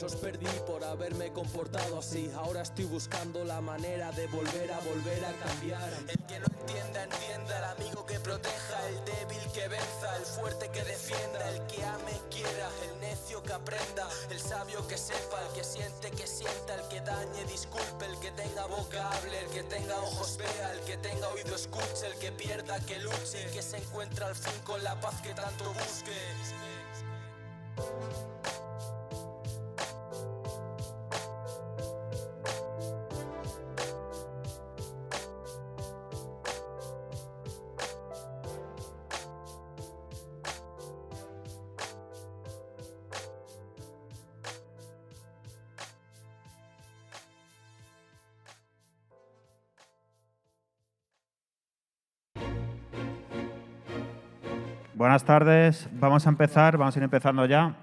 Os perdí por haberme comportado así. Ahora estoy buscando la manera de volver a cambiar. El que no entienda, entienda. El amigo que proteja, el débil que venza, el fuerte que defienda, el que ame quiera, el necio que aprenda, el sabio que sepa, el que siente que sienta, el que dañe disculpe, el que tenga boca hable, el que tenga ojos vea, el que tenga oído escuche, el que pierda que luche, que se encuentra al fin con la paz que tanto busque. Buenas tardes. Vamos a empezar, vamos a ir empezando ya.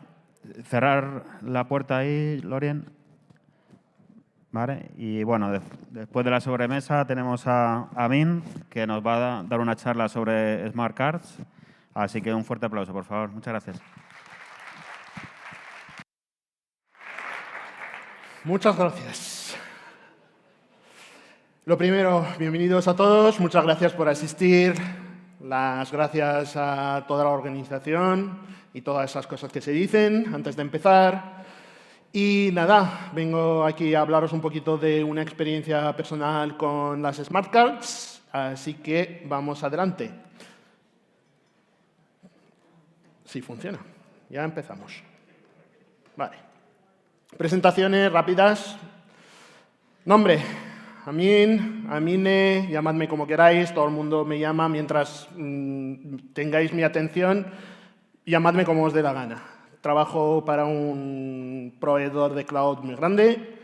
Cerrar la puerta ahí, Lorien. Vale. Y bueno, después de la sobremesa tenemos a Amin, que nos va a dar una charla sobre Smart Cards. Así que un fuerte aplauso, por favor. Muchas gracias. Muchas gracias. Lo primero, bienvenidos a todos. Muchas gracias por asistir. Las gracias a toda la organización y todas esas cosas que se dicen antes de empezar. Y nada, vengo aquí a hablaros un poquito de una experiencia personal con las Smart Cards, así que vamos adelante. Sí, funciona. Ya empezamos. Vale. Presentaciones rápidas. Nombre. Amin, Amine, llamadme como queráis, todo el mundo me llama mientras tengáis mi atención, llamadme como os dé la gana. Trabajo para un proveedor de cloud muy grande,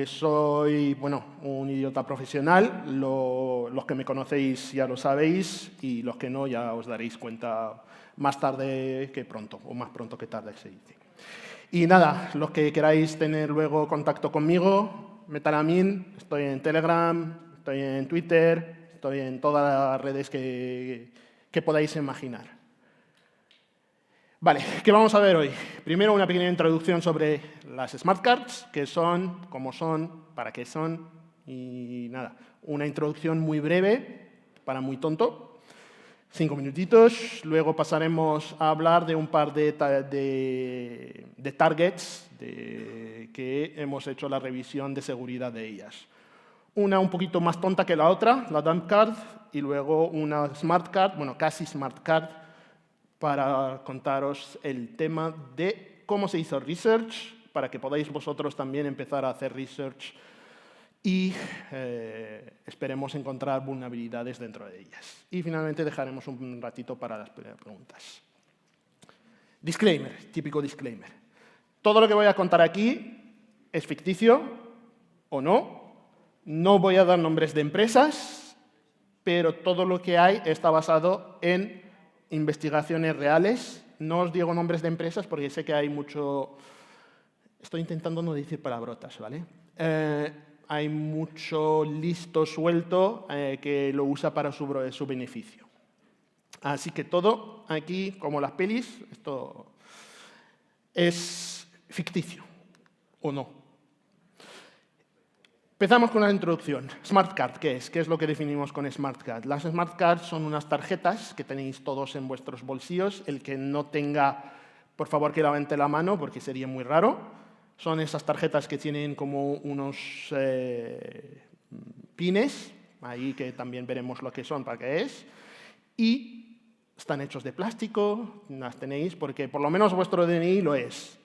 soy un idiota profesional, los que me conocéis ya lo sabéis y los que no ya os daréis cuenta más tarde que pronto, o más pronto que tarde se dice. Y nada, los que queráis tener luego contacto conmigo, Metalamin, estoy en Telegram, estoy en Twitter, estoy en todas las redes que podáis imaginar. Vale, ¿qué vamos a ver hoy? Primero, una pequeña introducción sobre las Smart Cards, qué son, cómo son, para qué son y nada. Una introducción muy breve, para muy tonto, 5 minutitos. Luego pasaremos a hablar de un par de targets que hemos hecho la revisión de seguridad de ellas. Una un poquito más tonta que la otra, la Dump Card, y luego una Smart Card, casi Smart Card, para contaros el tema de cómo se hizo research, para que podáis vosotros también empezar a hacer research y esperemos encontrar vulnerabilidades dentro de ellas. Y finalmente dejaremos un ratito para las preguntas. Disclaimer, típico disclaimer. Todo lo que voy a contar aquí es ficticio o no. No voy a dar nombres de empresas, pero todo lo que hay está basado en investigaciones reales. No os digo nombres de empresas porque sé que hay mucho... Estoy intentando no decir palabrotas, ¿vale? Hay mucho listo suelto que lo usa para su beneficio. Así que todo aquí, como las pelis, esto es ficticio, ¿o no? Empezamos con la introducción. Smart Card, ¿qué es? ¿Qué es lo que definimos con Smart Card? Las Smart Cards son unas tarjetas que tenéis todos en vuestros bolsillos. El que no tenga, por favor, que levante la mano, porque sería muy raro. Son esas tarjetas que tienen como unos pines, ahí que también veremos lo que son, para qué es. Y están hechos de plástico, las tenéis, porque por lo menos vuestro DNI lo es.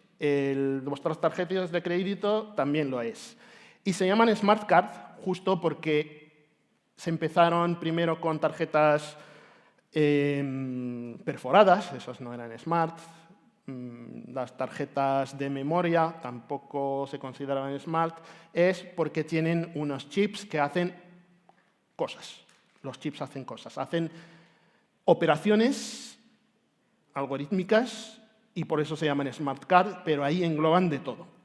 Vuestras tarjetas de crédito también lo es. Y se llaman Smart Card justo porque se empezaron primero con tarjetas perforadas, esas no eran Smart. Las tarjetas de memoria tampoco se consideraban Smart. Es porque tienen unos chips que hacen cosas. Los chips hacen cosas. Hacen operaciones algorítmicas y por eso se llaman Smart Card, pero ahí engloban de todo.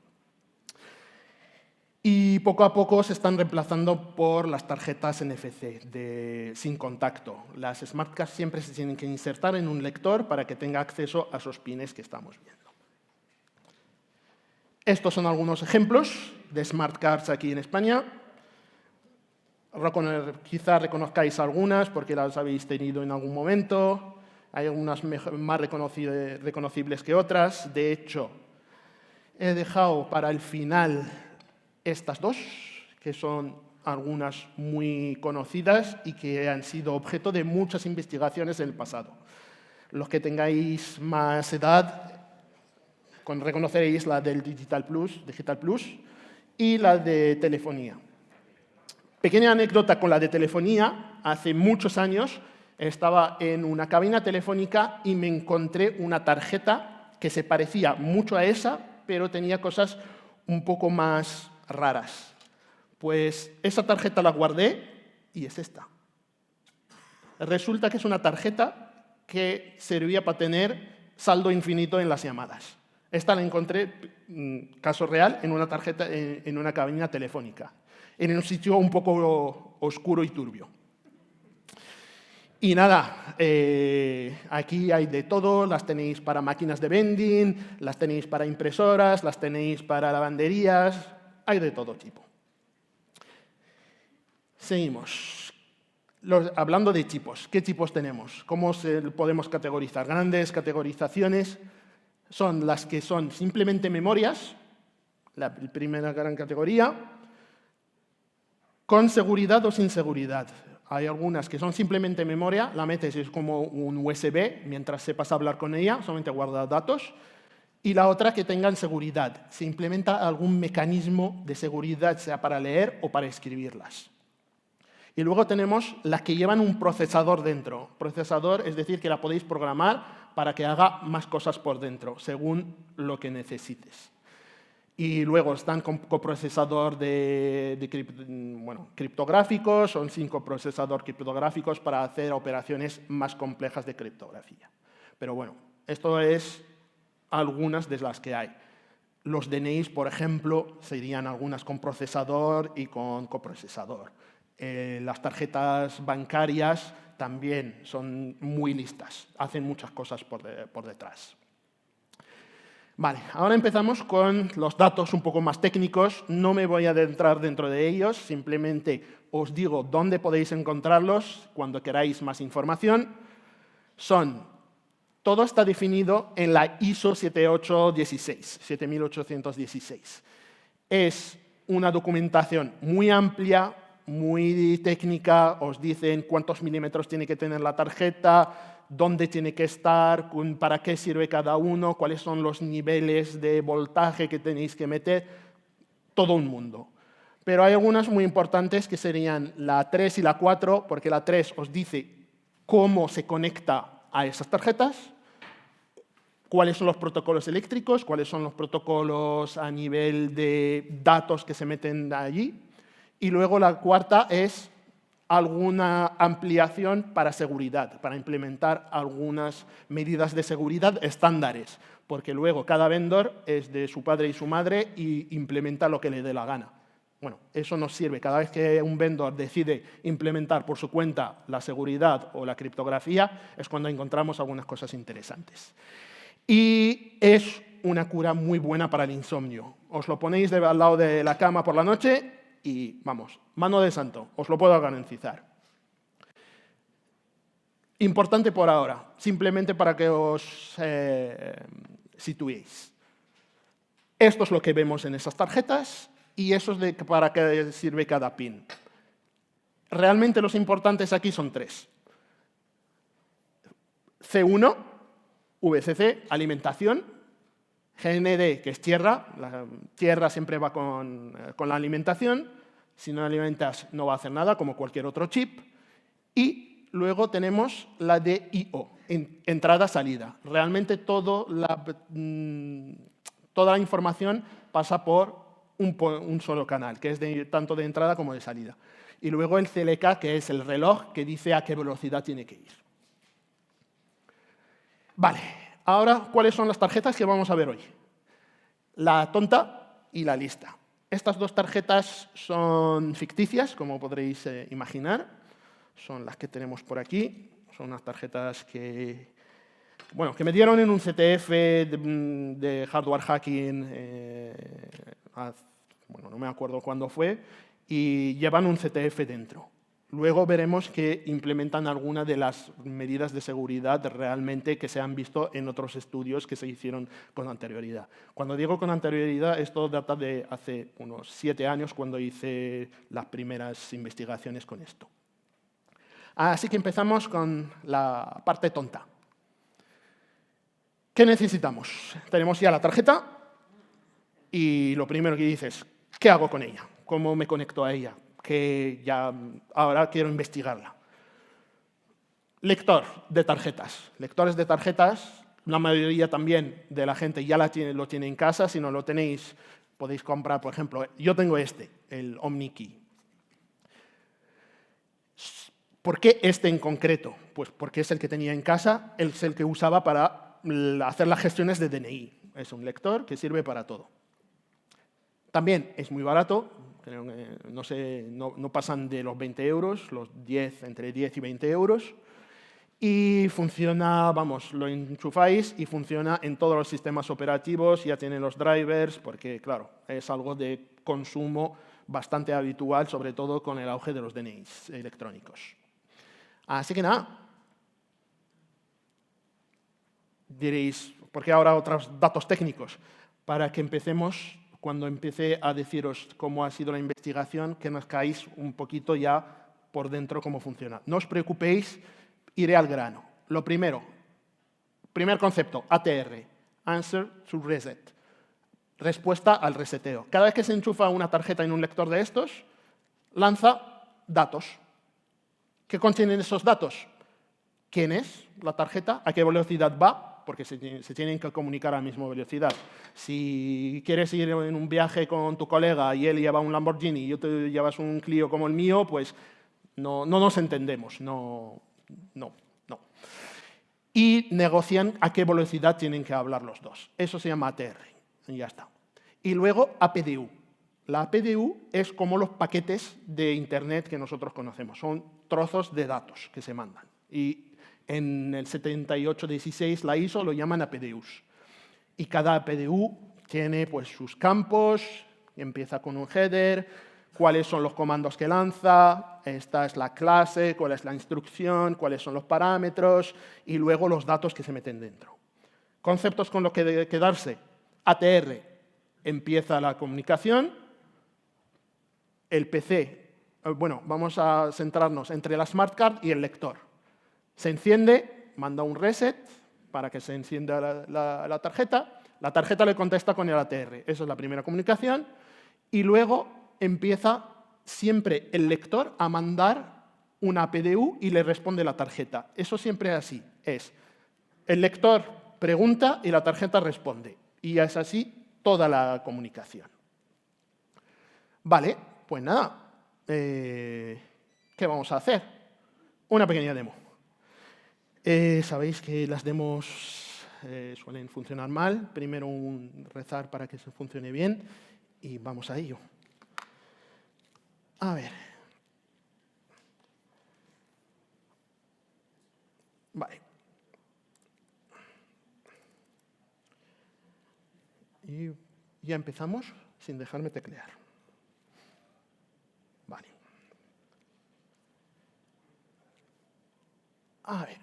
Y poco a poco se están reemplazando por las tarjetas NFC sin contacto. Las Smart Cards siempre se tienen que insertar en un lector para que tenga acceso a esos pines que estamos viendo. Estos son algunos ejemplos de smart cards aquí en España. Quizás reconozcáis algunas porque las habéis tenido en algún momento. Hay algunas más reconocibles que otras. De hecho, he dejado para el final estas dos, que son algunas muy conocidas y que han sido objeto de muchas investigaciones en el pasado. Los que tengáis más edad reconoceréis la del Digital Plus y la de telefonía. Pequeña anécdota con la de telefonía. Hace muchos años estaba en una cabina telefónica y me encontré una tarjeta que se parecía mucho a esa, pero tenía cosas un poco más raras. Pues esa tarjeta la guardé y es esta. Resulta que es una tarjeta que servía para tener saldo infinito en las llamadas. Esta la encontré, caso real, en una tarjeta, en una cabina telefónica, en un sitio un poco oscuro y turbio. Y nada, aquí hay de todo, las tenéis para máquinas de vending, las tenéis para impresoras, las tenéis para lavanderías, hay de todo tipo. Seguimos. Hablando de tipos, ¿qué tipos tenemos? ¿Cómo podemos categorizar? Grandes categorizaciones son las que son simplemente memorias, la primera gran categoría, con seguridad o sin seguridad. Hay algunas que son simplemente memoria, la metes es como un USB, mientras sepas hablar con ella, solamente guarda datos. Y la otra que tengan seguridad, se implementa algún mecanismo de seguridad, sea para leer o para escribirlas. Y luego tenemos las que llevan un procesador dentro. Procesador, es decir, que la podéis programar para que haga más cosas por dentro, según lo que necesites. Y luego están con coprocesador criptográficos, son 5 procesadores criptográficos para hacer operaciones más complejas de criptografía. Pero bueno, esto es algunas de las que hay. Los DNIs, por ejemplo, serían algunas con procesador y con coprocesador. Las tarjetas bancarias también son muy listas, hacen muchas cosas por detrás. Vale, ahora empezamos con los datos un poco más técnicos. No me voy a adentrar dentro de ellos, simplemente os digo dónde podéis encontrarlos cuando queráis más información. Todo está definido en la ISO 7816. Es una documentación muy amplia, muy técnica, os dicen cuántos milímetros tiene que tener la tarjeta, dónde tiene que estar, para qué sirve cada uno, cuáles son los niveles de voltaje que tenéis que meter, todo un mundo. Pero hay algunas muy importantes que serían la 3 y la 4, porque la 3 os dice cómo se conecta a esas tarjetas, cuáles son los protocolos eléctricos, cuáles son los protocolos a nivel de datos que se meten allí. Y luego la cuarta es alguna ampliación para seguridad, para implementar algunas medidas de seguridad estándares, porque luego cada vendor es de su padre y su madre y implementa lo que le dé la gana. Bueno, eso nos sirve. Cada vez que un vendor decide implementar por su cuenta la seguridad o la criptografía, es cuando encontramos algunas cosas interesantes. Y es una cura muy buena para el insomnio. Os lo ponéis al lado de la cama por la noche y, vamos, mano de santo, os lo puedo garantizar. Importante por ahora, simplemente para que os situéis. Esto es lo que vemos en esas tarjetas y eso es para qué sirve cada pin. Realmente los importantes aquí son 3. C1, VCC, alimentación. GND, que es tierra. La tierra siempre va con la alimentación. Si no alimentas, no va a hacer nada, como cualquier otro chip. Y luego tenemos la de I/O, entrada-salida. Realmente toda la información pasa por un solo canal, que es tanto de entrada como de salida. Y luego el CLK, que es el reloj que dice a qué velocidad tiene que ir. Vale, ahora, ¿cuáles son las tarjetas que vamos a ver hoy? La tonta y la lista. Estas dos tarjetas son ficticias, como podréis imaginar. Son las que tenemos por aquí. Son unas tarjetas que bueno, que me dieron en un CTF de hardware hacking, bueno, no me acuerdo cuándo fue, y llevan un CTF dentro. Luego veremos que implementan algunas de las medidas de seguridad realmente que se han visto en otros estudios que se hicieron con anterioridad. Cuando digo con anterioridad, esto data de hace unos 7 años, cuando hice las primeras investigaciones con esto. Así que empezamos con la parte tonta. ¿Qué necesitamos? Tenemos ya la tarjeta y lo primero que dices, ¿qué hago con ella? ¿Cómo me conecto a ella? Que ya ahora quiero investigarla. Lector de tarjetas. Lectores de tarjetas, la mayoría también de la gente ya lo tiene en casa. Si no lo tenéis, podéis comprar, por ejemplo, yo tengo el OmniKey. ¿Por qué este en concreto? Pues porque es el que tenía en casa, es el que usaba para hacer las gestiones de DNI. Es un lector que sirve para todo. También es muy barato, creo que no pasan de los 20 euros, entre 10 y 20 euros. Y funciona, vamos, lo enchufáis y funciona en todos los sistemas operativos, ya tienen los drivers, porque claro, es algo de consumo bastante habitual, sobre todo con el auge de los DNIs electrónicos. Así que nada, diréis, ¿por qué ahora otros datos técnicos? Para que empecemos, cuando empiece a deciros cómo ha sido la investigación, que nos caáis un poquito ya por dentro cómo funciona. No os preocupéis, iré al grano. Lo primero, primer concepto, ATR, Answer to Reset, respuesta al reseteo. Cada vez que se enchufa una tarjeta en un lector de estos, lanza datos. ¿Qué contienen esos datos? ¿Quién es la tarjeta? ¿A qué velocidad va? Porque se tienen que comunicar a la misma velocidad. Si quieres ir en un viaje con tu colega y él lleva un Lamborghini y tú llevas un Clio como el mío, pues no nos entendemos. No. Y negocian a qué velocidad tienen que hablar los dos. Eso se llama ATR. Y ya está. Y luego APDU. La APDU es como los paquetes de Internet que nosotros conocemos. Son trozos de datos que se mandan. Y en el 7816, la ISO lo llaman APDUs. Y cada APDU tiene pues, sus campos, empieza con un header, cuáles son los comandos que lanza, esta es la clase, cuál es la instrucción, cuáles son los parámetros y luego los datos que se meten dentro. Conceptos con los que debe quedarse. ATR, empieza la comunicación. El PC, bueno, vamos a centrarnos entre la Smart Card y el lector. Se enciende, manda un reset para que se encienda la tarjeta. La tarjeta le contesta con el ATR. Esa es la primera comunicación. Y luego empieza siempre el lector a mandar una PDU y le responde la tarjeta. Eso siempre es así. El lector pregunta y la tarjeta responde. Y es así toda la comunicación. Vale, pues nada. ¿Qué vamos a hacer? Una pequeña demo. Sabéis que las demos suelen funcionar mal. Primero rezar para que se funcione bien y vamos a ello. A ver. Vale. Y ya empezamos sin dejarme teclear. Vale. A ver.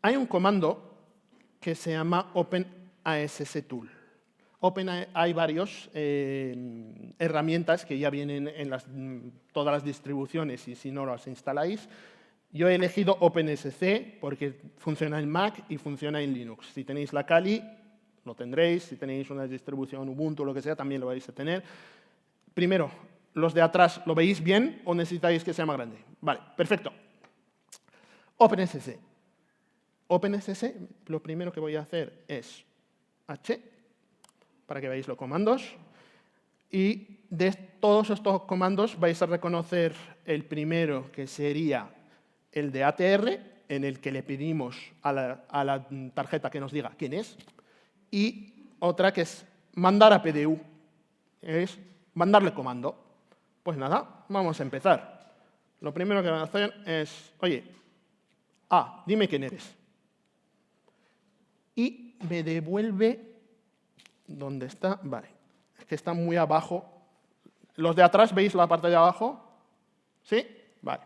Hay un comando que se llama OpenASSTool. Hay varias herramientas que ya vienen en todas las distribuciones y si no las instaláis. Yo he elegido OpenSC porque funciona en Mac y funciona en Linux. Si tenéis la Kali, lo tendréis. Si tenéis una distribución Ubuntu o lo que sea, también lo vais a tener. Primero, los de atrás, ¿lo veis bien o necesitáis que sea más grande? Vale, perfecto. OpenSC. OpenSC, lo primero que voy a hacer es H, para que veáis los comandos. Y de todos estos comandos vais a reconocer el primero, que sería el de ATR, en el que le pedimos a la tarjeta que nos diga quién es. Y otra que es mandar a PDU, es mandarle comando. Pues nada, vamos a empezar. Lo primero que van a hacer es, oye, dime quién eres. Y me devuelve, ¿dónde está? Vale, es que está muy abajo. ¿Los de atrás veis la parte de abajo? ¿Sí? Vale.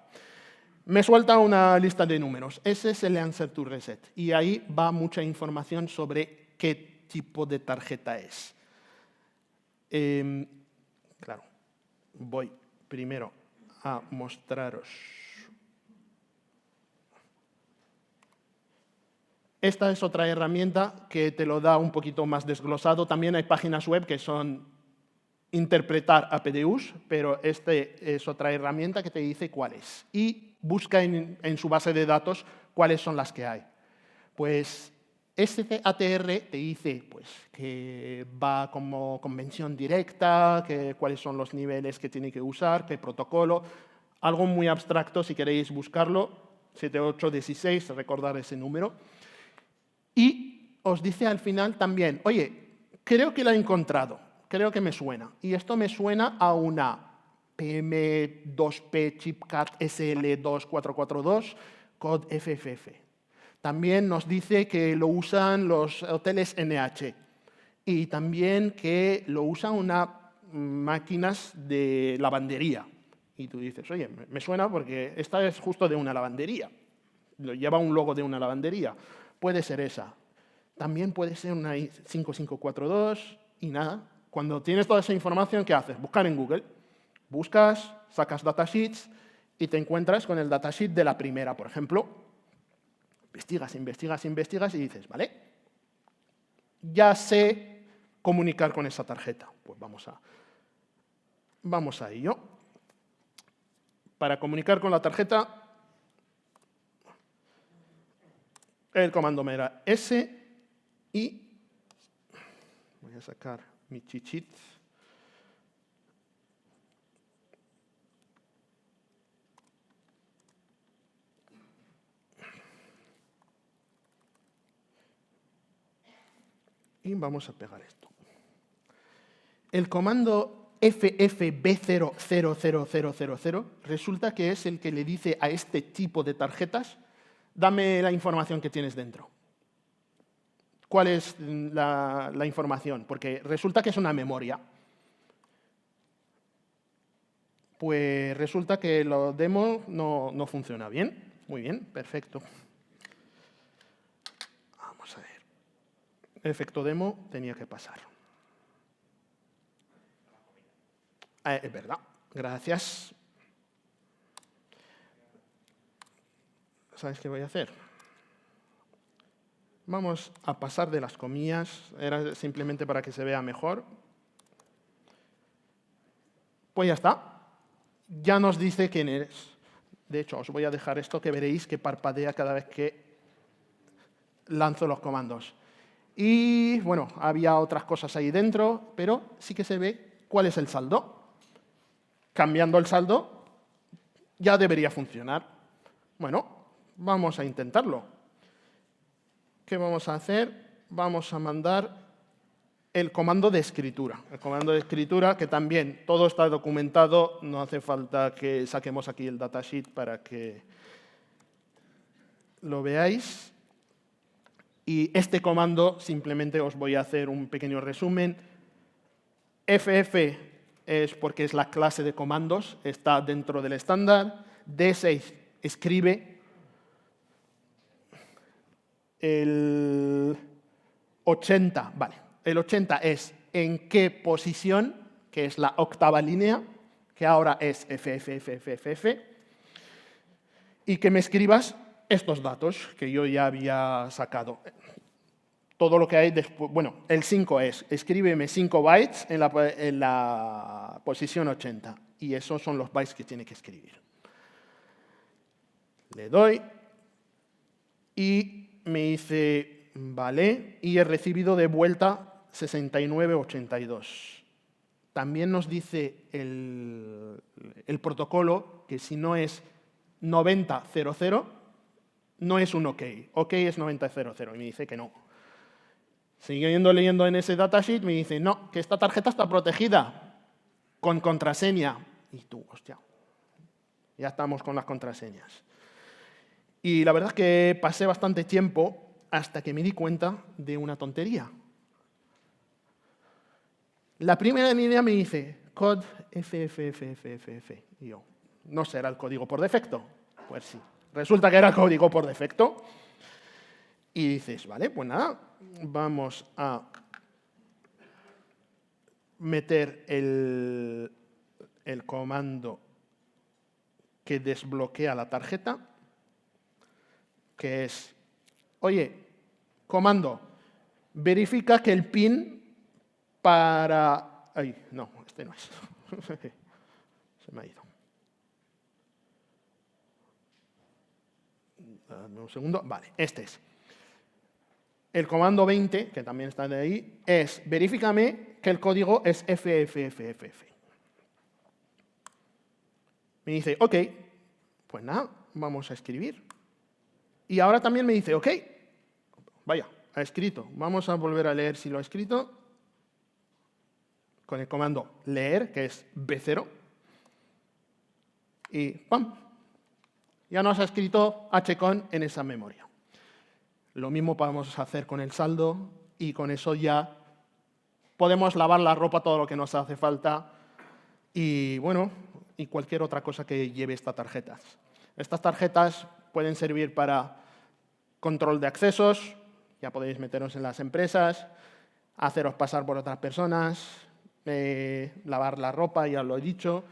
Me suelta una lista de números. Ese es el answer to reset. Y ahí va mucha información sobre qué tipo de tarjeta es. Claro, voy primero a mostraros. Esta es otra herramienta que te lo da un poquito más desglosado. También hay páginas web que son interpretar a PDUs, pero este es otra herramienta que te dice cuál es. Y busca en su base de datos cuáles son las que hay. Pues este ATR te dice pues, que va como convención directa, cuáles son los niveles que tiene que usar, qué protocolo. Algo muy abstracto, si queréis buscarlo, 7816, recordar ese número. Y os dice al final también, oye, creo que la he encontrado, creo que me suena. Y esto me suena a una PM2P Chipcard SL2442 COD FFF. También nos dice que lo usan los hoteles NH y también que lo usan unas máquinas de lavandería. Y tú dices, oye, me suena porque esta es justo de una lavandería. Lleva un logo de una lavandería. Puede ser esa. También puede ser una 5542 y nada. Cuando tienes toda esa información, ¿qué haces? Buscar en Google. Buscas, sacas datasheets y te encuentras con el datasheet de la primera, por ejemplo. Investigas, investigas, investigas y dices, vale, ya sé comunicar con esa tarjeta. Pues vamos a ello. Para comunicar con la tarjeta, el comando me era S y voy a sacar mi cheat sheet. Y vamos a pegar esto. El comando FFB00000 resulta que es el que le dice a este tipo de tarjetas, dame la información que tienes dentro. ¿Cuál es la información? Porque resulta que es una memoria. Pues resulta que lo demo no funciona bien. Muy bien, perfecto. Vamos a ver. El efecto demo tenía que pasar. Es verdad, gracias. ¿Sabes qué voy a hacer? Vamos a pasar de las comillas, era simplemente para que se vea mejor. Pues ya está, ya nos dice quién eres. De hecho, os voy a dejar esto que veréis que parpadea cada vez que lanzo los comandos. Y bueno, había otras cosas ahí dentro, pero sí que se ve cuál es el saldo. Cambiando el saldo, ya debería funcionar. Bueno, vamos a intentarlo. ¿Qué vamos a hacer? Vamos a mandar el comando de escritura. El comando de escritura, que también todo está documentado, no hace falta que saquemos aquí el datasheet para que lo veáis. Y este comando, simplemente os voy a hacer un pequeño resumen. FF es porque es la clase de comandos, está dentro del estándar. D6 escribe. El 80, vale. El 80 es en qué posición, que es la octava línea, que ahora es FFFFF. Y que me escribas estos datos que yo ya había sacado. Todo lo que hay después, bueno, el 5 es, escríbeme 5 bytes en la posición 80. Y esos son los bytes que tiene que escribir. Le doy y me dice, vale, y he recibido de vuelta 6982. También nos dice el protocolo que si no es 9000, no es un OK. OK es 9000 y me dice que no. Siguiendo leyendo en ese datasheet, me dice, no, que esta tarjeta está protegida con contraseña. Y tú, hostia, ya estamos con las contraseñas. Y la verdad es que pasé bastante tiempo hasta que me di cuenta de una tontería. La primera línea me dice, code FFFFF. Y yo, ¿no será el código por defecto? Pues sí, resulta que era el código por defecto. Y dices, vale, pues nada, vamos a meter el comando que desbloquea la tarjeta, que es, oye, comando, verifica que el PIN para... Ay, no, este no es. Se me ha ido. Dame un segundo. Vale, este es. El comando 20, que también está de ahí, es verifícame que el código es FFFFF. Me dice, ok, pues nada, vamos a escribir. Y ahora también me dice, ok, vaya, ha escrito. Vamos a volver a leer si lo ha escrito. Con el comando leer, que es B0. Y ¡pam! Ya nos ha escrito hcon en esa memoria. Lo mismo podemos hacer con el saldo y con eso ya podemos lavar la ropa todo lo que nos hace falta y, bueno, y cualquier otra cosa que lleve estas tarjetas. Estas tarjetas pueden servir para control de accesos, ya podéis meteros en las empresas, haceros pasar por otras personas, lavar la ropa, ya lo he dicho,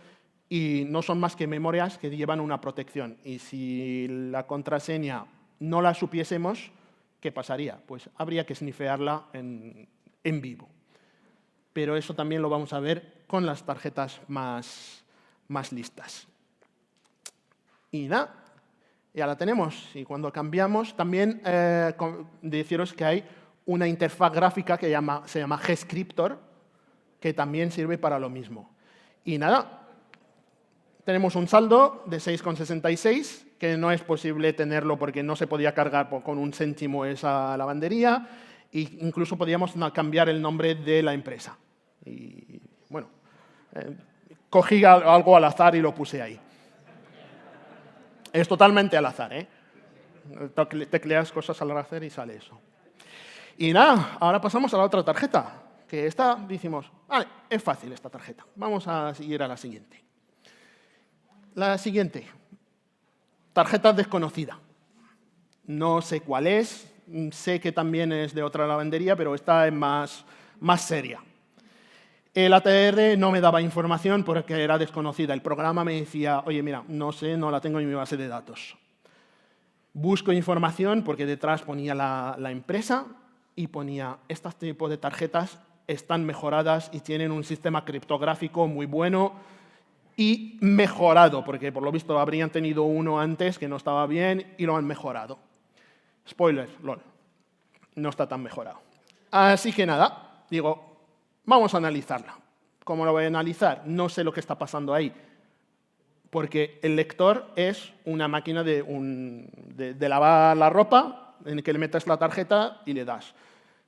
y no son más que memorias que llevan una protección. Y si la contraseña no la supiésemos, ¿qué pasaría? Pues habría que snifearla en vivo. Pero eso también lo vamos a ver con las tarjetas más listas. Y nada, ya la tenemos. Y cuando cambiamos, también deciros que hay una interfaz gráfica que se llama Gscriptor, que también sirve para lo mismo. Y nada, tenemos un saldo de 6,66, que no es posible tenerlo porque no se podía cargar con 1 céntimo esa lavandería, e incluso podíamos cambiar el nombre de la empresa. Y bueno, cogí algo al azar y lo puse ahí. Es totalmente al azar, ¿eh? Tecleas cosas al azar y sale eso. Y nada, ahora pasamos a la otra tarjeta, que esta decimos, vale, es fácil esta tarjeta. Vamos a seguir a la siguiente. La siguiente, tarjeta desconocida. No sé cuál es, sé que también es de otra lavandería, pero esta es más seria. El ATR no me daba información porque era desconocida. El programa me decía, oye, mira, no sé, no la tengo en mi base de datos. Busco información porque detrás ponía la empresa y ponía, estos tipos de tarjetas están mejoradas y tienen un sistema criptográfico muy bueno y mejorado, porque por lo visto habrían tenido uno antes que no estaba bien y lo han mejorado. Spoiler, lol, no está tan mejorado. Así que nada, digo, vamos a analizarla. ¿Cómo lo voy a analizar? No sé lo que está pasando ahí, porque el lector es una máquina de lavar la ropa en el que le metes la tarjeta y le das.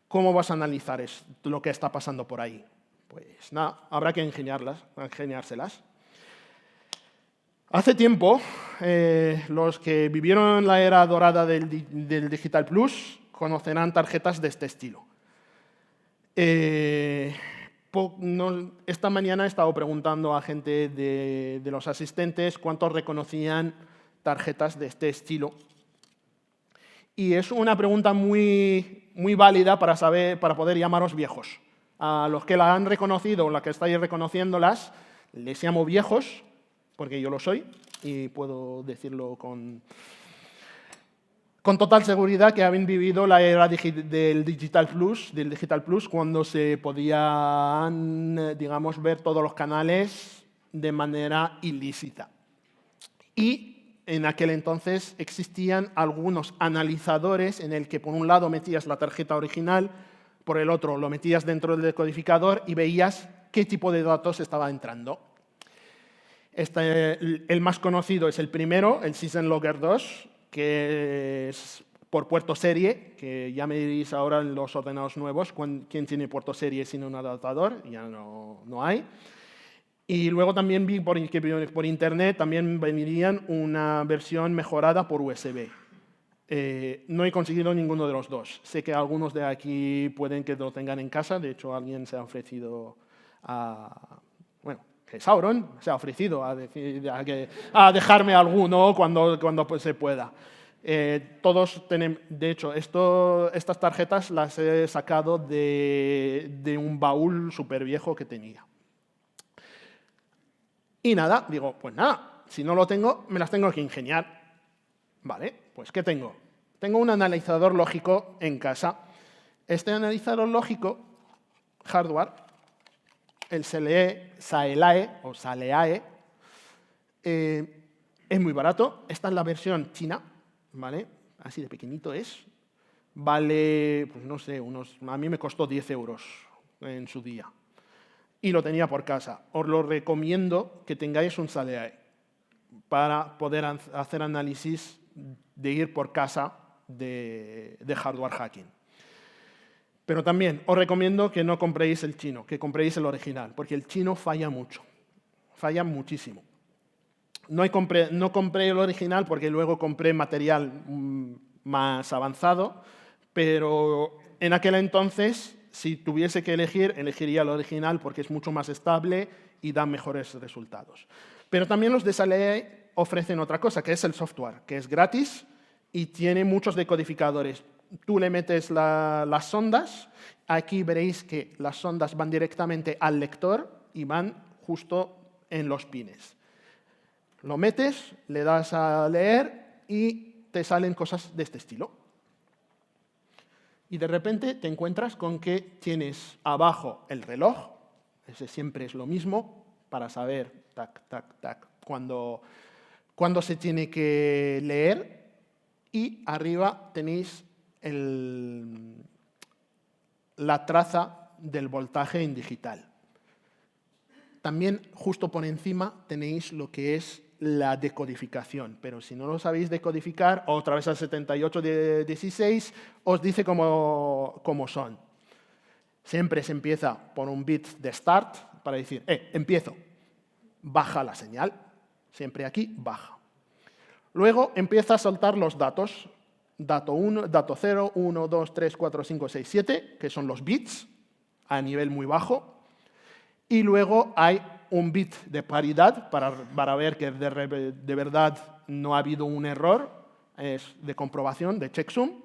¿Cómo vas a analizar lo que está pasando por ahí? Pues nada, habrá que ingeniárselas. Hace tiempo, los que vivieron la era dorada del Digital Plus conocerán tarjetas de este estilo. Esta mañana he estado preguntando a gente de los asistentes cuántos reconocían tarjetas de este estilo. Y es una pregunta muy válida para poder llamaros viejos. A los que la han reconocido o los que estáis reconociéndolas, les llamo viejos, porque yo lo soy, y puedo decirlo con total seguridad que habéis vivido la era del Digital Plus, cuando se podían, digamos, ver todos los canales de manera ilícita. Y en aquel entonces existían algunos analizadores en el que por un lado metías la tarjeta original, por el otro lo metías dentro del decodificador y veías qué tipo de datos estaba entrando. El más conocido es el primero, el Season Logger 2, que es por puerto serie, que ya me diréis ahora en los ordenadores nuevos quién tiene puerto serie sin un adaptador, ya no hay. Y luego también vi que por internet también vendrían una versión mejorada por USB. No he conseguido ninguno de los dos. Sé que algunos de aquí pueden que lo tengan en casa. De hecho, alguien se ha ofrecido bueno, que Sauron se ha ofrecido a dejarme alguno cuando pues, se pueda. Todos tenemos, de hecho, estas tarjetas las he sacado de un baúl súper viejo que tenía. Y nada, digo, pues nada, si no lo tengo, me las tengo que ingeniar. Vale, pues ¿qué tengo? Tengo un analizador lógico en casa. Este analizador lógico, hardware, el Saelae, es muy barato. Esta es la versión china, ¿vale? Así de pequeñito es. Vale, pues no sé, a mí me costó 10 euros en su día. Y lo tenía por casa. Os lo recomiendo que tengáis un Saelae para poder hacer análisis de ir por casa de hardware hacking. Pero también os recomiendo que no compréis el chino, que compréis el original, porque el chino falla mucho, falla muchísimo. No compré el original porque luego compré material más avanzado, pero en aquel entonces, si tuviese que elegir, elegiría el original porque es mucho más estable y da mejores resultados. Pero también los de Saelae ofrecen otra cosa, que es el software, que es gratis y tiene muchos decodificadores. Tú le metes las sondas, aquí veréis que las sondas van directamente al lector y van justo en los pines. Lo metes, le das a leer y te salen cosas de este estilo. Y de repente te encuentras con que tienes abajo el reloj, ese siempre es lo mismo, para saber, tac, tac, tac, cuando se tiene que leer, y arriba tenéis la traza del voltaje en digital. También justo por encima tenéis lo que es la decodificación, pero si no lo sabéis decodificar, otra vez al 7816 os dice cómo son. Siempre se empieza por un bit de start para decir, empiezo, baja la señal, siempre aquí baja. Luego empieza a soltar los datos, dato 1, dato 0, 1, 2, 3, 4, 5, 6, 7, que son los bits a nivel muy bajo, y luego hay un bit de paridad para ver que de verdad no ha habido un error, es de comprobación, de checksum,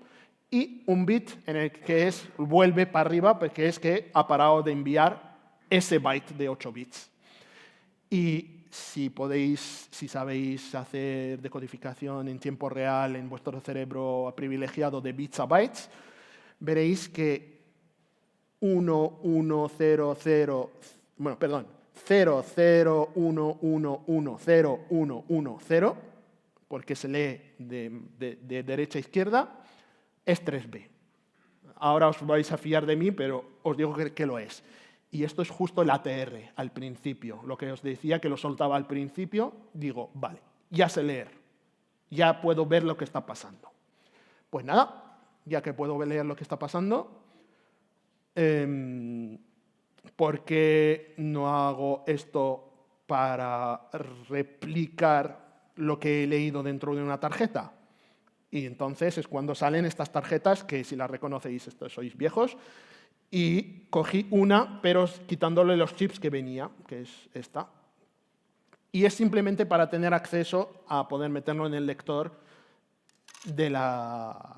y un bit en el que vuelve para arriba, porque es que ha parado de enviar ese byte de 8 bits. Y si sabéis hacer decodificación en tiempo real en vuestro cerebro privilegiado de bits a bytes, veréis que 0, 0, 1, 1, 1, 0, 1, 1, 0, porque se lee de derecha a izquierda, es 3B. Ahora os vais a fiar de mí, pero os digo que lo es. Y esto es justo el ATR, al principio. Lo que os decía, que lo soltaba al principio, digo, vale, ya sé leer, ya puedo ver lo que está pasando. Pues nada, ya que puedo leer lo que está pasando, ¿por qué no hago esto para replicar lo que he leído dentro de una tarjeta? Y entonces es cuando salen estas tarjetas, que si las reconocéis, sois viejos, y cogí una, pero quitándole los chips que venía, que es esta. Y es simplemente para tener acceso a poder meterlo en el lector de la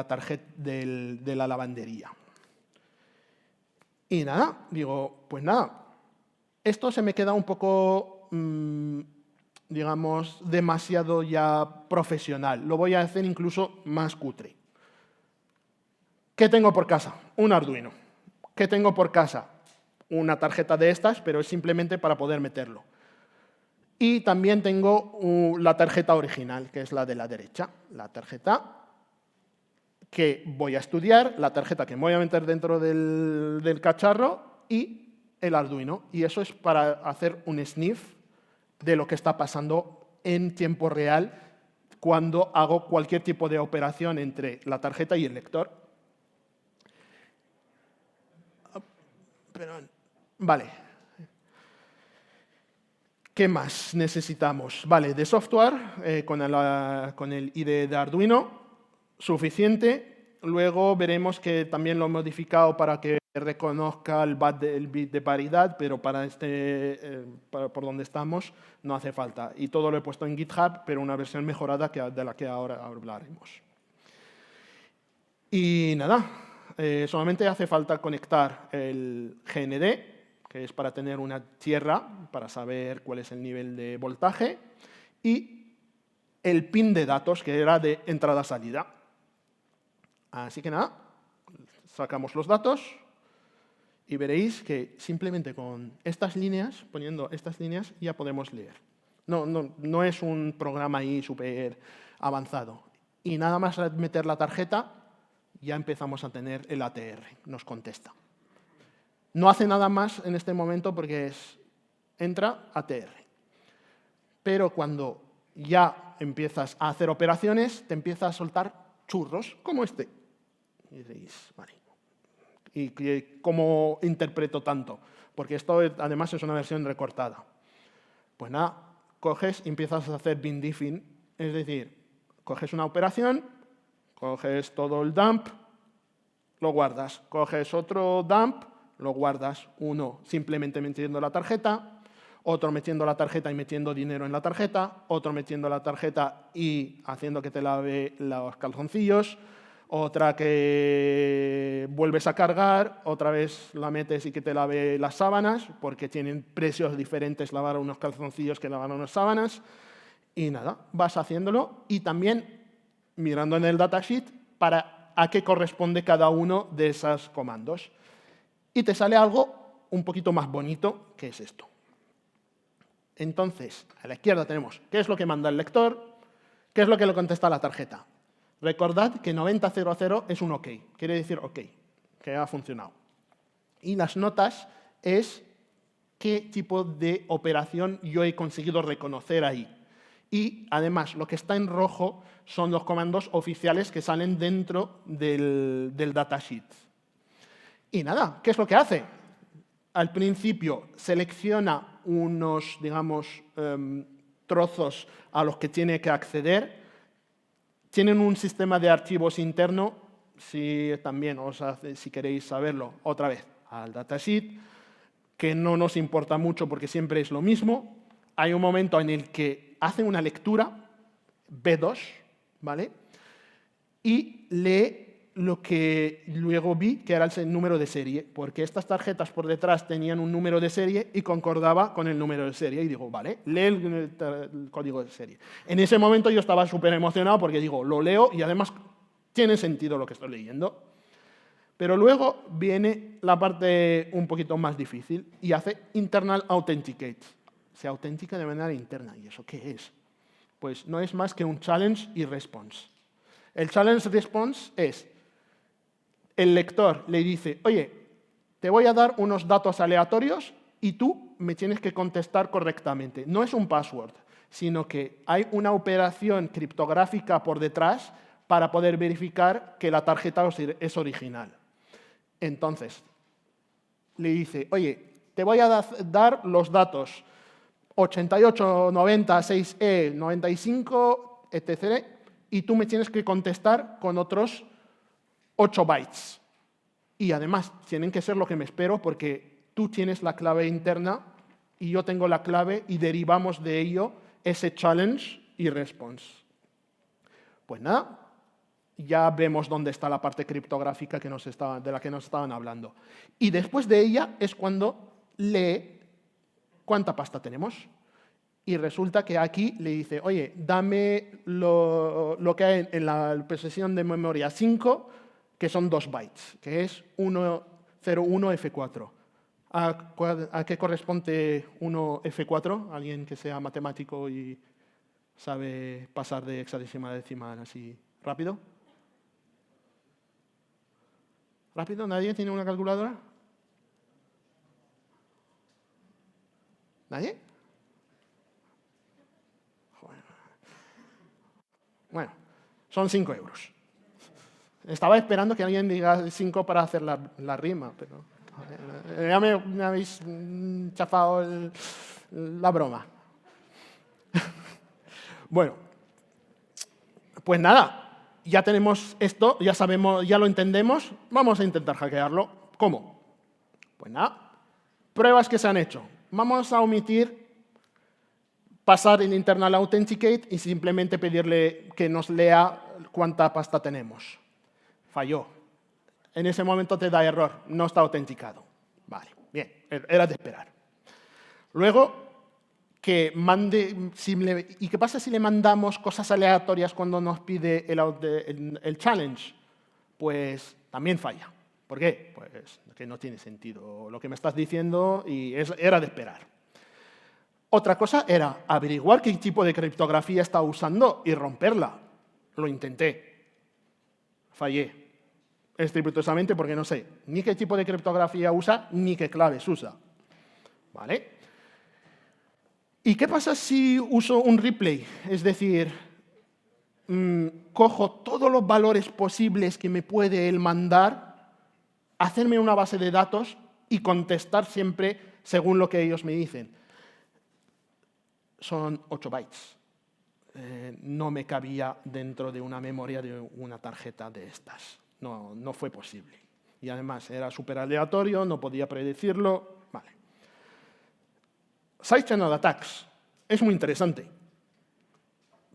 tarjeta de la lavandería. Y nada, digo, pues nada, esto se me queda un poco, digamos, demasiado ya profesional. Lo voy a hacer incluso más cutre. ¿Qué tengo por casa? Un Arduino. ¿Qué tengo por casa? Una tarjeta de estas, pero es simplemente para poder meterlo. Y también tengo la tarjeta original, que es la de la derecha. La tarjeta que voy a estudiar, la tarjeta que voy a meter dentro del cacharro y el Arduino. Y eso es para hacer un sniff de lo que está pasando en tiempo real cuando hago cualquier tipo de operación entre la tarjeta y el lector. Vale. ¿Qué más necesitamos? Vale, de software, con el IDE de Arduino, suficiente. Luego veremos que también lo he modificado para que reconozca el bit de paridad, pero para por donde estamos no hace falta. Y todo lo he puesto en GitHub, pero una versión mejorada de la que ahora hablaremos. Y nada, solamente hace falta conectar el GND, que es para tener una tierra, para saber cuál es el nivel de voltaje, y el pin de datos, que era de entrada-salida. Así que nada, sacamos los datos y veréis que simplemente con estas líneas, poniendo estas líneas, ya podemos leer. No es un programa ahí súper avanzado. Y nada más meter la tarjeta, ya empezamos a tener el ATR, nos contesta. No hace nada más en este momento porque entra ATR. Pero cuando ya empiezas a hacer operaciones, te empieza a soltar churros como este. Y diréis, vale, ¿y cómo interpreto tanto? Porque esto además es una versión recortada. Pues nada, coges y empiezas a hacer bin diffin, es decir, coges una operación, coges todo el dump, lo guardas, coges otro dump, lo guardas, uno simplemente metiendo la tarjeta, otro metiendo la tarjeta y metiendo dinero en la tarjeta, otro metiendo la tarjeta y haciendo que te lave los calzoncillos, otra que vuelves a cargar, otra vez la metes y que te lave las sábanas, porque tienen precios diferentes lavar unos calzoncillos que lavar unas sábanas, y nada, vas haciéndolo y también mirando en el datasheet para a qué corresponde cada uno de esos comandos. Y te sale algo un poquito más bonito, que es esto. Entonces, a la izquierda tenemos qué es lo que manda el lector, qué es lo que le contesta a la tarjeta. Recordad que 9000 es un OK, quiere decir OK, que ha funcionado. Y las notas es qué tipo de operación yo he conseguido reconocer ahí. Y además, lo que está en rojo son los comandos oficiales que salen dentro del datasheet. Y nada, ¿qué es lo que hace? Al principio selecciona unos, digamos, trozos a los que tiene que acceder. Tienen un sistema de archivos interno, si queréis saberlo, otra vez, al datasheet, que no nos importa mucho porque siempre es lo mismo. Hay un momento en el que hace una lectura, B2, ¿vale? Y lee lo que luego vi que era el número de serie, porque estas tarjetas por detrás tenían un número de serie y concordaba con el número de serie. Y digo, vale, lee el código de serie. En ese momento yo estaba súper emocionado porque digo, lo leo y además tiene sentido lo que estoy leyendo. Pero luego viene la parte un poquito más difícil y hace internal authenticate. Se autentica de manera interna. ¿Y eso qué es? Pues no es más que un challenge y response. El challenge response es, el lector le dice, oye, te voy a dar unos datos aleatorios y tú me tienes que contestar correctamente. No es un password, sino que hay una operación criptográfica por detrás para poder verificar que la tarjeta es original. Entonces, le dice, oye, te voy a dar los datos 88, 90, 6E, 95, etc. Y tú me tienes que contestar con otros 8 bytes. Y además, tienen que ser lo que me espero porque tú tienes la clave interna y yo tengo la clave y derivamos de ello ese challenge y response. Pues nada, ya vemos dónde está la parte criptográfica de la que nos estaban hablando. Y después de ella es cuando lee cuánta pasta tenemos. Y resulta que aquí le dice, oye, dame lo que hay en la posesión de memoria 5, que son 2 bytes, que es 101F4. ¿A qué corresponde 1F4? ¿Alguien que sea matemático y sabe pasar de hexadecimal a decimal así rápido? ¿Rápido? ¿Nadie tiene una calculadora? ¿Nadie? Bueno, son 5 euros. Estaba esperando que alguien diga 5 para hacer la rima, pero ya me habéis chafado la broma. Bueno, pues nada, ya tenemos esto, ya sabemos, ya lo entendemos, vamos a intentar hackearlo. ¿Cómo? Pues nada, pruebas que se han hecho. Vamos a omitir pasar el internal authenticate y simplemente pedirle que nos lea cuánta pasta tenemos. Falló. En ese momento te da error, no está autenticado. Vale, bien, era de esperar. Luego, ¿y qué pasa si le mandamos cosas aleatorias cuando nos pide el challenge? Pues también falla. ¿Por qué? Pues que no tiene sentido lo que me estás diciendo y era de esperar. Otra cosa era averiguar qué tipo de criptografía está usando y romperla. Lo intenté. Fallé. Estrepitosamente porque no sé ni qué tipo de criptografía usa ni qué claves usa. ¿Vale? ¿Y qué pasa si uso un replay? Es decir, cojo todos los valores posibles que me puede él mandar, hacerme una base de datos y contestar siempre según lo que ellos me dicen. Son 8 bytes. No me cabía dentro de una memoria de una tarjeta de estas. No fue posible. Y además era súper aleatorio, no podía predecirlo. Vale. Side Channel Attacks. Es muy interesante.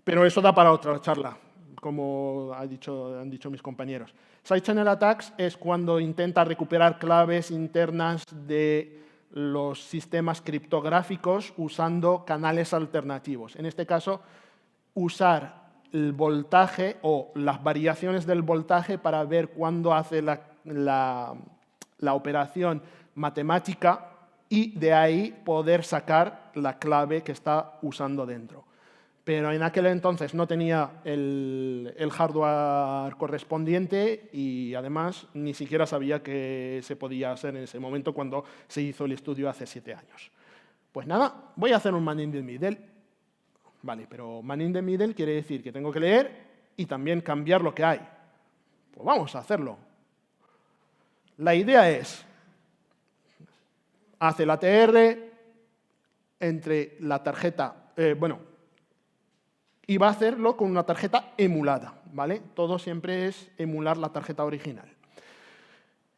Pero eso da para otra charla, como han dicho mis compañeros. Side Channel Attacks es cuando intenta recuperar claves internas de los sistemas criptográficos usando canales alternativos. En este caso, usar el voltaje o las variaciones del voltaje para ver cuándo hace la operación matemática y de ahí poder sacar la clave que está usando dentro. Pero en aquel entonces no tenía el hardware correspondiente y además ni siquiera sabía que se podía hacer en ese momento cuando se hizo el estudio hace 7 años. Pues nada, voy a hacer un man in the middle. Vale, pero man in the middle quiere decir que tengo que leer y también cambiar lo que hay. Pues vamos a hacerlo. La idea es, hace el ATR entre la tarjeta, y va a hacerlo con una tarjeta emulada, ¿vale? Todo siempre es emular la tarjeta original.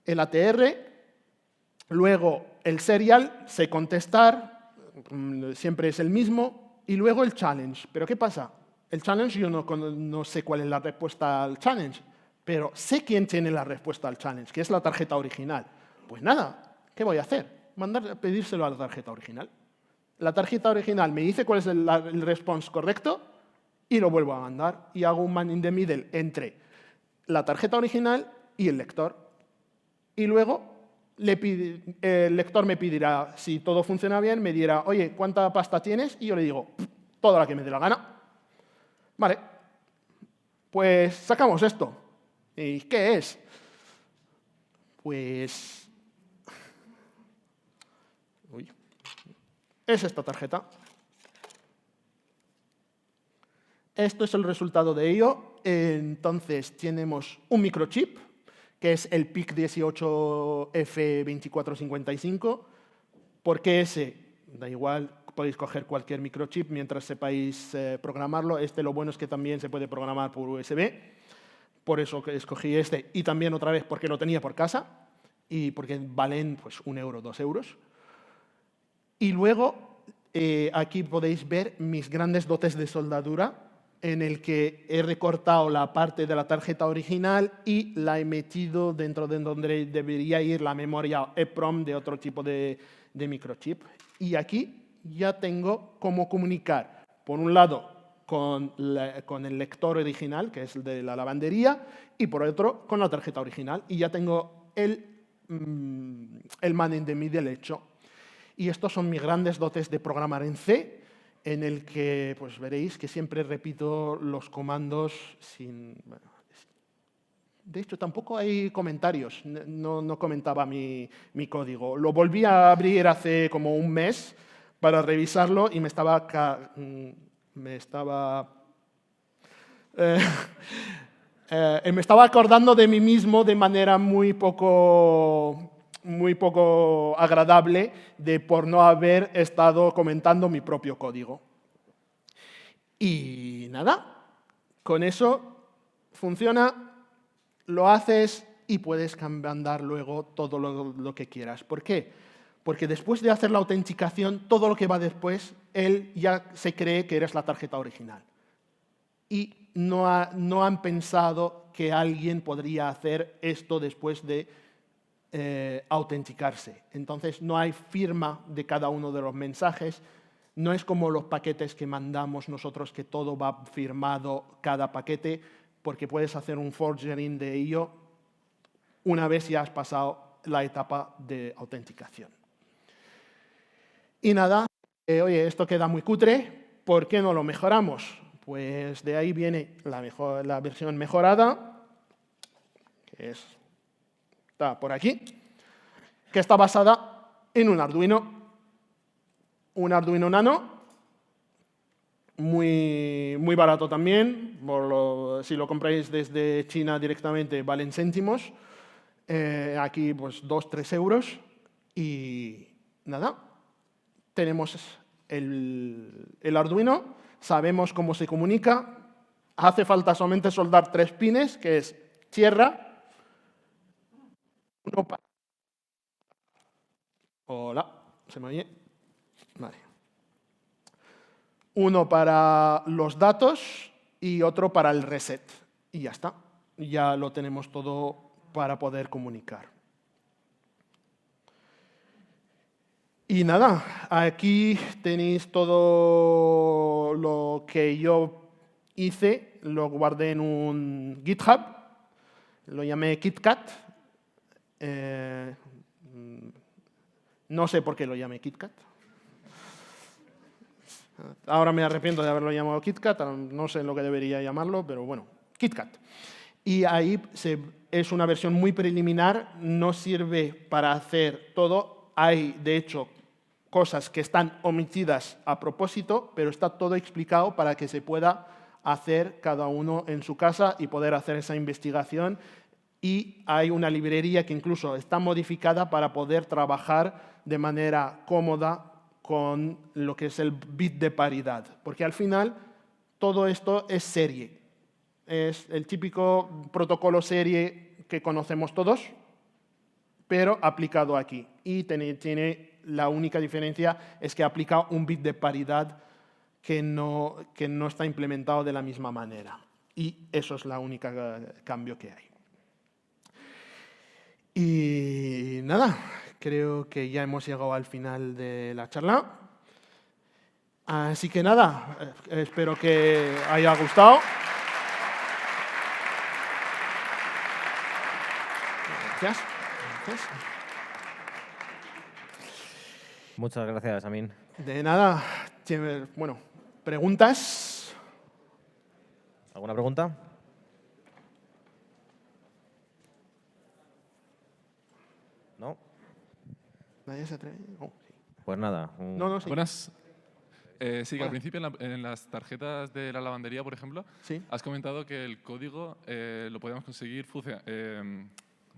El ATR, luego el serial, sé contestar, siempre es el mismo, y luego el challenge. ¿Pero qué pasa? El challenge yo no sé cuál es la respuesta al challenge, pero sé quién tiene la respuesta al challenge, que es la tarjeta original. Pues nada, ¿qué voy a hacer? Pedírselo a la tarjeta original. La tarjeta original me dice cuál es el response correcto, y lo vuelvo a mandar y hago un man in the middle entre la tarjeta original y el lector. Y luego el lector me pedirá, si todo funciona bien, me dirá, oye, ¿cuánta pasta tienes? Y yo le digo, toda la que me dé la gana. Vale, pues sacamos esto. ¿Y qué es? Pues es esta tarjeta. Esto es el resultado de ello. Entonces, tenemos un microchip, que es el PIC18F2455. ¿Por qué ese? Da igual, podéis coger cualquier microchip mientras sepáis programarlo. Lo bueno es que también se puede programar por USB. Por eso que escogí este. Y también, otra vez, porque lo tenía por casa y porque valen pues, 1 euro, 2 euros. Y luego, aquí podéis ver mis grandes dotes de soldadura, en el que he recortado la parte de la tarjeta original y la he metido dentro de donde debería ir la memoria EEPROM de otro tipo de microchip. Y aquí ya tengo cómo comunicar, por un lado, con el lector original, que es el de la lavandería, y por otro, con la tarjeta original. Y ya tengo el man in the middle hecho. Y estos son mis grandes dotes de programar en C, en el que pues, veréis que siempre repito los comandos sin... Bueno, de hecho, tampoco hay comentarios, no comentaba mi código. Lo volví a abrir hace como un mes para revisarlo y me estaba acordando de mí mismo de manera muy poco agradable por no haber estado comentando mi propio código. Y nada, con eso funciona, lo haces y puedes mandar luego todo lo que quieras. ¿Por qué? Porque después de hacer la autenticación, todo lo que va después, él ya se cree que eres la tarjeta original. Y no han pensado que alguien podría hacer esto después de autenticarse. Entonces, no hay firma de cada uno de los mensajes. No es como los paquetes que mandamos nosotros, que todo va firmado cada paquete, porque puedes hacer un forging de ello una vez ya has pasado la etapa de autenticación. Y nada, oye, esto queda muy cutre, ¿por qué no lo mejoramos? Pues de ahí viene la versión mejorada, que está por aquí, que está basada en un Arduino Nano, muy barato también. Si lo compráis desde China directamente, valen céntimos. Aquí, pues, 2-3 euros. Y nada, tenemos el Arduino, sabemos cómo se comunica. Hace falta solamente soldar 3 pines, que es tierra, uno para... Hola, ¿se me oye? Vale. Uno para los datos y otro para el reset. Y ya está. Ya lo tenemos todo para poder comunicar. Y nada, aquí tenéis todo lo que yo hice. Lo guardé en un GitHub. Lo llamé KitKat. No sé por qué lo llamé KitKat. Ahora me arrepiento de haberlo llamado KitKat, no sé lo que debería llamarlo, pero bueno, KitKat. Y ahí es una versión muy preliminar, no sirve para hacer todo. Hay, de hecho, cosas que están omitidas a propósito, pero está todo explicado para que se pueda hacer cada uno en su casa y poder hacer esa investigación. Y hay una librería que incluso está modificada para poder trabajar de manera cómoda con lo que es el bit de paridad, porque al final todo esto es serie. Es el típico protocolo serie que conocemos todos, pero aplicado aquí. Y tiene la única diferencia es que aplica un bit de paridad que no está implementado de la misma manera. Y eso es la única cambio que hay. Y nada, creo que ya hemos llegado al final de la charla. Así que nada, espero que haya gustado. Gracias. Muchas gracias, Amin. De nada. Bueno, ¿preguntas? ¿Alguna pregunta? ¿No? ¿Nadie se atreve? Oh, sí. Pues nada. No, sí. Buenas. Sí, que Hola. al principio en las tarjetas de la lavandería, por ejemplo, Sí. has comentado que el código lo podíamos conseguir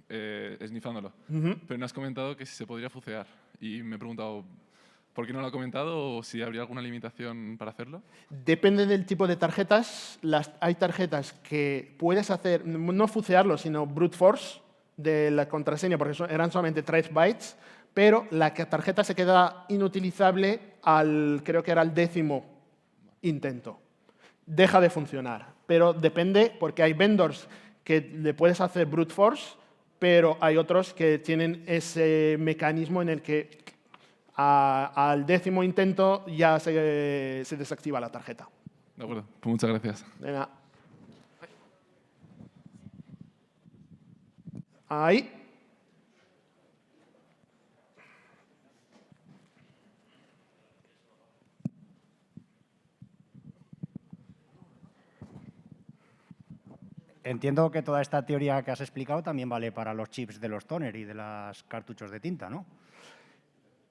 esnifándolo. Pero no has comentado que si se podría fucear. Y me he preguntado, ¿por qué no lo ha comentado o si habría alguna limitación para hacerlo? Depende del tipo de tarjetas. Hay tarjetas que puedes hacer, no fucearlo, sino brute force de la contraseña, porque eran solamente 3 bytes, pero la tarjeta se queda inutilizable creo que era el 10º intento. Deja de funcionar, pero depende, porque hay vendors que le puedes hacer brute force, pero hay otros que tienen ese mecanismo en el que al 10º intento ya se desactiva la tarjeta. De acuerdo, pues muchas gracias. Venga. Ahí. Entiendo que toda esta teoría que has explicado también vale para los chips de los toner y de los cartuchos de tinta, ¿no?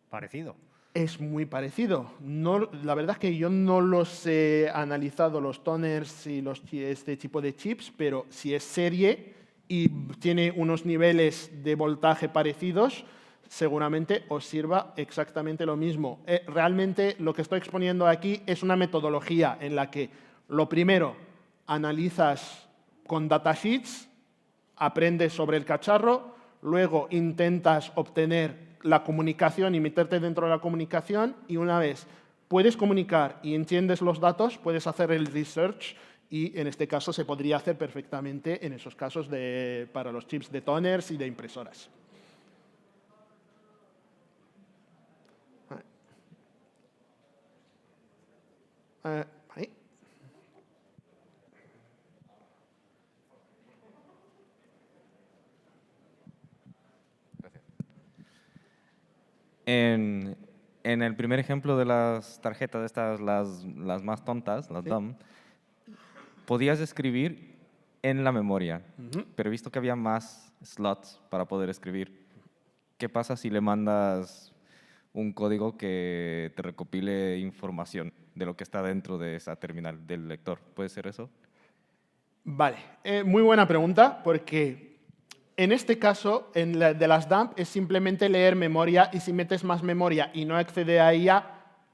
Parecido. Es muy parecido. La verdad es que yo no los he analizado, los toners y este tipo de chips, pero si es serie y tiene unos niveles de voltaje parecidos, seguramente os sirva exactamente lo mismo. Realmente lo que estoy exponiendo aquí es una metodología en la que lo primero analizas con datasheets, aprendes sobre el cacharro, luego intentas obtener la comunicación y meterte dentro de la comunicación y una vez puedes comunicar y entiendes los datos, puedes hacer el research y en este caso se podría hacer perfectamente en esos casos para los chips de toners y de impresoras. Ahí. En el primer ejemplo de las tarjetas estas, las más tontas, las dumb, podías escribir en la memoria, pero he visto que había más slots para poder escribir. ¿Qué pasa si le mandas un código que te recopile información de lo que está dentro de esa terminal del lector? ¿Puede ser eso? Vale, muy buena pregunta, porque en este caso, de las dump, es simplemente leer memoria y si metes más memoria y no accede a ella,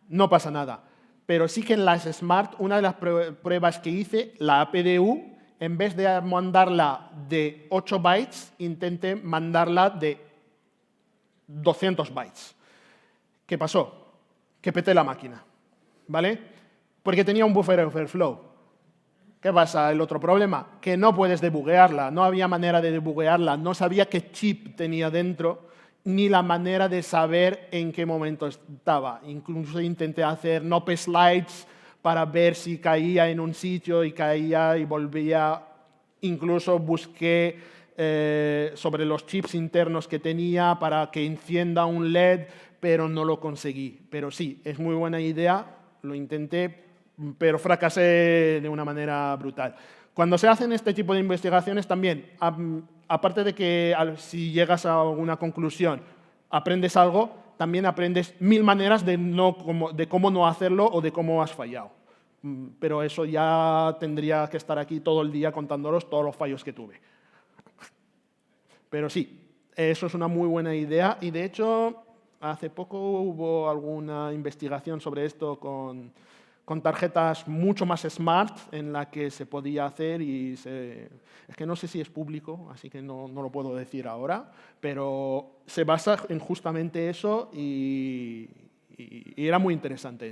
no pasa nada. Pero sí que en las Smart, una de las pruebas que hice, la APDU, en vez de mandarla de 8 bytes, intenté mandarla de 200 bytes. ¿Qué pasó? Que peté la máquina, ¿vale? Porque tenía un buffer overflow. ¿Qué pasa? El otro problema, que no puedes debuguearla, no había manera de debuguearla, no sabía qué chip tenía dentro, ni la manera de saber en qué momento estaba. Incluso intenté hacer NOP slides para ver si caía en un sitio y caía y volvía. Incluso busqué sobre los chips internos que tenía para que encienda un LED, pero no lo conseguí. Pero sí, es muy buena idea, lo intenté, pero fracasé de una manera brutal. Cuando se hacen este tipo de investigaciones también, aparte de que si llegas a alguna conclusión aprendes algo, también aprendes 1000 maneras de cómo no hacerlo o de cómo has fallado. Pero eso ya tendría que estar aquí todo el día contándolos todos los fallos que tuve. Pero sí, eso es una muy buena idea y de hecho hace poco hubo alguna investigación sobre esto con tarjetas mucho más smart en la que se podía hacer y es que no sé si es público, así que no lo puedo decir ahora, pero se basa en justamente eso y era muy interesante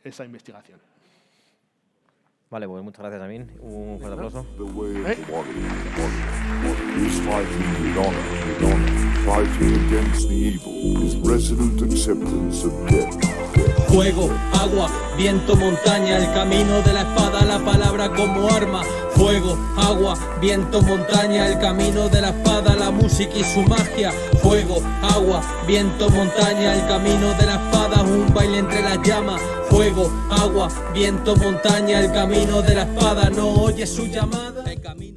esa investigación. Vale, pues muchas gracias, Amin. Un fuerte aplauso. Fuego, agua, viento, montaña, el camino de la espada, la palabra como arma. Fuego, agua, viento, montaña, el camino de la espada, la música y su magia. Fuego, agua, viento, montaña, el camino de la espada, un baile entre las llamas. Fuego, agua, viento, montaña, el camino de la espada, no oyes su llamada. El camino